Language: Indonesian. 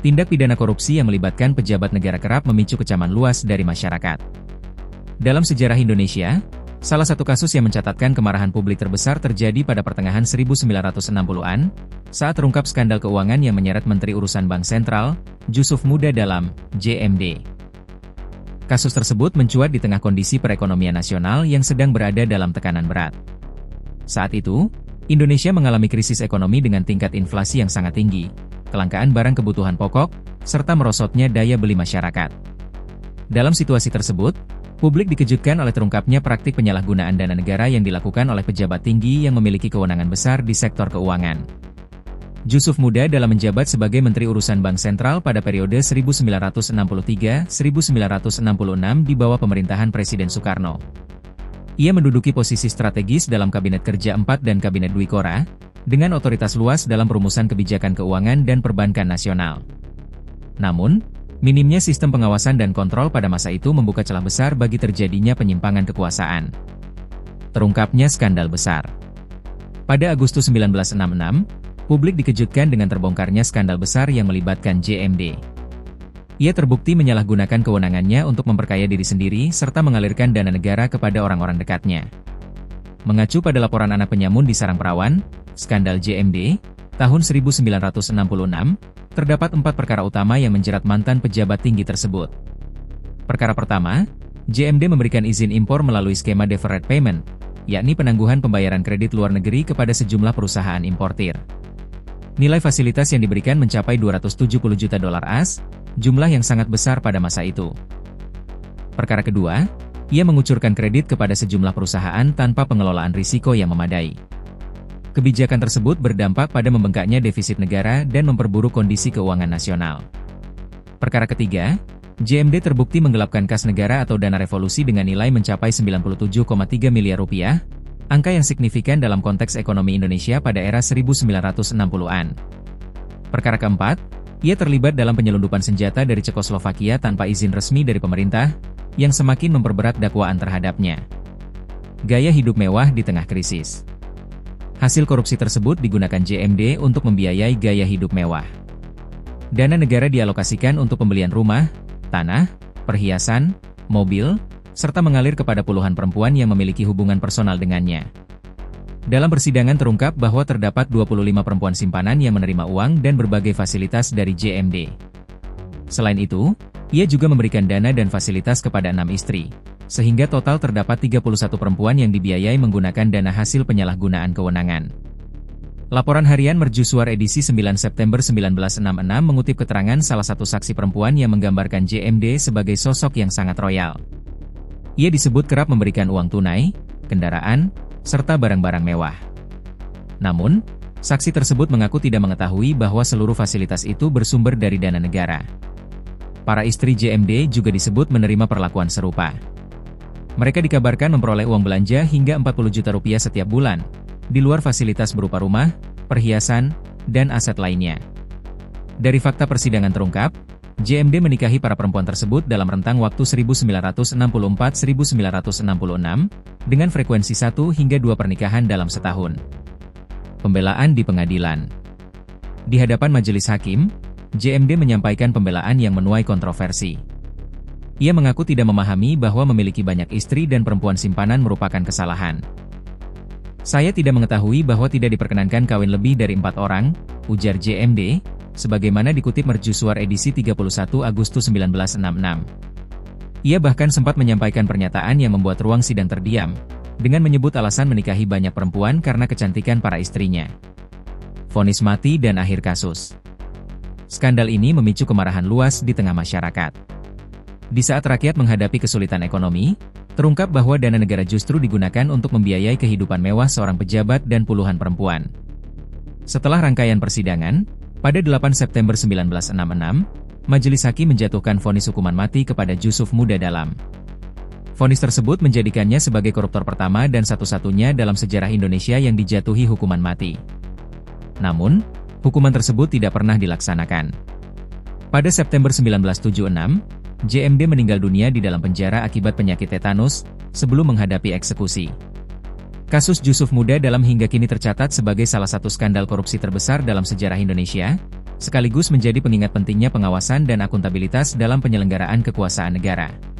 Tindak pidana korupsi yang melibatkan pejabat negara kerap memicu kecaman luas dari masyarakat. Dalam sejarah Indonesia, salah satu kasus yang mencatatkan kemarahan publik terbesar terjadi pada pertengahan 1960-an, saat terungkap skandal keuangan yang menyeret Menteri Urusan Bank Sentral, Jusuf Muda Dalam, JMD. Kasus tersebut mencuat di tengah kondisi perekonomian nasional yang sedang berada dalam tekanan berat. Saat itu, Indonesia mengalami krisis ekonomi dengan tingkat inflasi yang sangat tinggi, kelangkaan barang kebutuhan pokok, serta merosotnya daya beli masyarakat. Dalam situasi tersebut, publik dikejutkan oleh terungkapnya praktik penyalahgunaan dana negara yang dilakukan oleh pejabat tinggi yang memiliki kewenangan besar di sektor keuangan. Jusuf Muda Dalam menjabat sebagai Menteri Urusan Bank Sentral pada periode 1963-1966 di bawah pemerintahan Presiden Soekarno. Ia menduduki posisi strategis dalam Kabinet Kerja 4 dan Kabinet Dwi Korah, dengan otoritas luas dalam perumusan kebijakan keuangan dan perbankan nasional. Namun, minimnya sistem pengawasan dan kontrol pada masa itu membuka celah besar bagi terjadinya penyimpangan kekuasaan. Terungkapnya skandal besar. Pada Agustus 1966, publik dikejutkan dengan terbongkarnya skandal besar yang melibatkan JMD. Ia terbukti menyalahgunakan kewenangannya untuk memperkaya diri sendiri serta mengalirkan dana negara kepada orang-orang dekatnya. Mengacu pada laporan anak penyamun di sarang perawan, skandal JMD, tahun 1966, terdapat 4 perkara utama yang menjerat mantan pejabat tinggi tersebut. Perkara pertama, JMD memberikan izin impor melalui skema deferred payment, yakni penangguhan pembayaran kredit luar negeri kepada sejumlah perusahaan importir. Nilai fasilitas yang diberikan mencapai 270 juta dolar AS, jumlah yang sangat besar pada masa itu. Perkara kedua, ia mengucurkan kredit kepada sejumlah perusahaan tanpa pengelolaan risiko yang memadai. Kebijakan tersebut berdampak pada membengkaknya defisit negara dan memperburuk kondisi keuangan nasional. Perkara ketiga, JMD terbukti menggelapkan kas negara atau dana revolusi dengan nilai mencapai 97,3 miliar rupiah, angka yang signifikan dalam konteks ekonomi Indonesia pada era 1960-an. Perkara keempat, ia terlibat dalam penyelundupan senjata dari Cekoslovakia tanpa izin resmi dari pemerintah, yang semakin memperberat dakwaan terhadapnya. Gaya hidup mewah di tengah krisis. Hasil korupsi tersebut digunakan JMD untuk membiayai gaya hidup mewah. Dana negara dialokasikan untuk pembelian rumah, tanah, perhiasan, mobil, serta mengalir kepada puluhan perempuan yang memiliki hubungan personal dengannya. Dalam persidangan terungkap bahwa terdapat 25 perempuan simpanan yang menerima uang dan berbagai fasilitas dari JMD. Selain itu, ia juga memberikan dana dan fasilitas kepada 6 istri, sehingga total terdapat 31 perempuan yang dibiayai menggunakan dana hasil penyalahgunaan kewenangan. Laporan harian Mercusuar edisi 9 September 1966 mengutip keterangan salah satu saksi perempuan yang menggambarkan JMD sebagai sosok yang sangat royal. Ia disebut kerap memberikan uang tunai, kendaraan, serta barang-barang mewah. Namun, saksi tersebut mengaku tidak mengetahui bahwa seluruh fasilitas itu bersumber dari dana negara. Para istri JMD juga disebut menerima perlakuan serupa. Mereka dikabarkan memperoleh uang belanja hingga 40 juta rupiah setiap bulan, di luar fasilitas berupa rumah, perhiasan, dan aset lainnya. Dari fakta persidangan terungkap, JMD menikahi para perempuan tersebut dalam rentang waktu 1964-1966, dengan frekuensi 1 hingga 2 pernikahan dalam setahun. Pembelaan di pengadilan. Di hadapan majelis hakim, JMD menyampaikan pembelaan yang menuai kontroversi. Ia mengaku tidak memahami bahwa memiliki banyak istri dan perempuan simpanan merupakan kesalahan. Saya tidak mengetahui bahwa tidak diperkenankan kawin lebih dari 4 orang, ujar JMD, sebagaimana dikutip Mercusuar edisi 31 Agustus 1966. Ia bahkan sempat menyampaikan pernyataan yang membuat ruang sidang terdiam, dengan menyebut alasan menikahi banyak perempuan karena kecantikan para istrinya. Vonis mati dan akhir kasus. Skandal ini memicu kemarahan luas di tengah masyarakat. Di saat rakyat menghadapi kesulitan ekonomi, terungkap bahwa dana negara justru digunakan untuk membiayai kehidupan mewah seorang pejabat dan puluhan perempuan. Setelah rangkaian persidangan, pada 8 September 1966, majelis hakim menjatuhkan vonis hukuman mati kepada Jusuf Muda Dalam. Vonis tersebut menjadikannya sebagai koruptor pertama dan satu-satunya dalam sejarah Indonesia yang dijatuhi hukuman mati. Namun, hukuman tersebut tidak pernah dilaksanakan. Pada September 1976, JMD meninggal dunia di dalam penjara akibat penyakit tetanus, sebelum menghadapi eksekusi. Kasus Jusuf Muda Dalam hingga kini tercatat sebagai salah satu skandal korupsi terbesar dalam sejarah Indonesia, sekaligus menjadi pengingat pentingnya pengawasan dan akuntabilitas dalam penyelenggaraan kekuasaan negara.